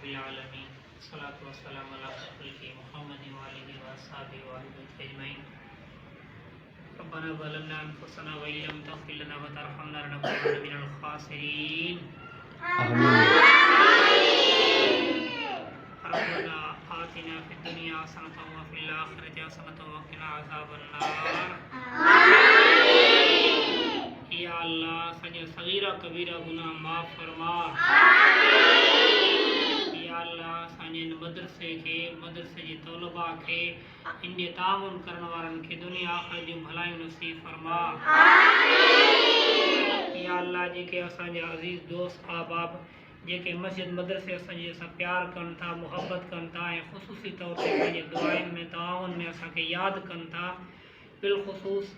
العالمین والصلاة والسلام علی خلق محمد وآلہ وصحبہ وآلہ اجمعین ربنا ظلمنا انفسنا وإن لم تغفر لنا وترحمنا لنكونن من الخاسرین ربنا آتنا فی الدنیا حسنۃ وفی الآخرۃ حسنۃ وقنا عذاب النار یا اللہ سجے صغیرہ کبیرہ گناہ معاف فرما یا اللہ سانجے مدرسے جی طلباء کے ان جے تعاون کرن وارن کے دنیا آخرت جو بھلائی نصیب فرما یا اللہ جے کے اسانجے عزیز دوست احباب جے کے مسجد مدرسے اسانجے سا پیار کن تھا محبت کن تھا خصوصی طور سے سانجے دعائن میں تعاون میں اسا کے یاد کن تھا بالخصوص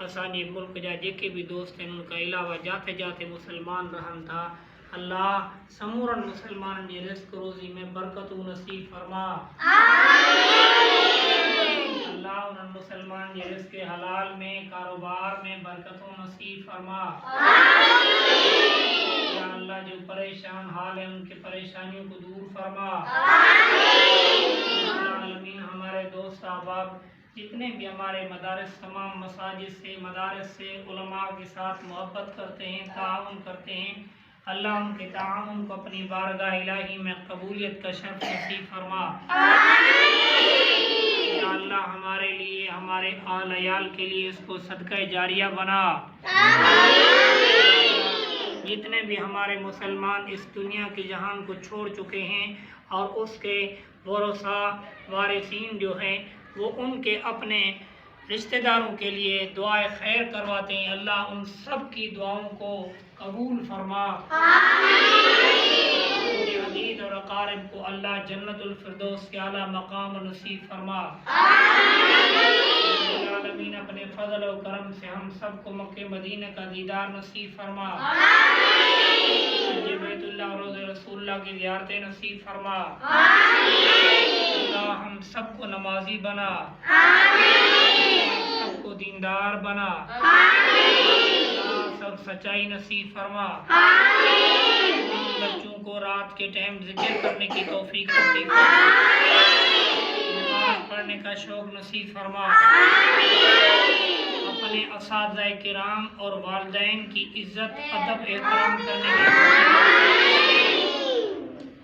اسانی ملک جا جے بھی دوست ہیں ان کا علاوہ جاتے جاتے مسلمان رہن تھا اللہ سمورن مسلمان جی رزق روزی میں برکت و نصیب فرما اللہ انہن مسلمان جی رزق حلال میں کاروبار میں برکت و نصیب فرما یا اللہ جو پریشان حال ہیں ان کی پریشانیوں کو دور فرما العالمین ہمارے دوست احباب جتنے بھی ہمارے مدارس تمام مساجد سے مدارس سے علماء کے ساتھ محبت کرتے ہیں تعاون کرتے ہیں اللہ ان کے تعاون کو اپنی بارگاہ الہی میں قبولیت کا شرف نصیب فرما یا اللہ ہمارے لیے ہمارے آل عیال کے لیے اس کو صدقہ جاریہ بنا جتنے بھی ہمارے مسلمان اس دنیا کے جہان کو چھوڑ چکے ہیں اور اس کے ورثاء وارثین جو ہیں وہ ان کے اپنے رشتہ داروں کے لیے دعائے خیر کرواتے ہیں اللہ ان سب کی دعاؤں کو قبول فرما اپنے عزیز اور اقارب کو اللہ جنت الفردوس کے اعلیٰ مقام نصیب فرما العالمین اپنے فضل و کرم سے ہم سب کو مکہ مدینہ کا دیدار نصیب فرما بیت اللہ روضہ رسول اللہ کی زیارت نصیب فرما اللہ ہم سب کو نمازی بنا سب کو دیندار بنا اللہ سب سچائی نصیب فرما بچوں کو رات کے ٹائم ذکر کرنے کی توفیق نصیب فرما نماز پڑھنے کا شوق نصیب فرما اپنے اساتذہ کرام اور والدین کی عزت ادب احترام کرنے کی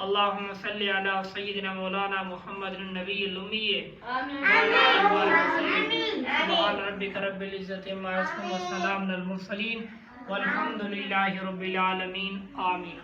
اللہم صلی علی سیدنا مولانا محمد النبی الامی سبحان ربک رب العزت عما یصفون والسلام علی المرسلین والحمد للہ رب العالمین آمین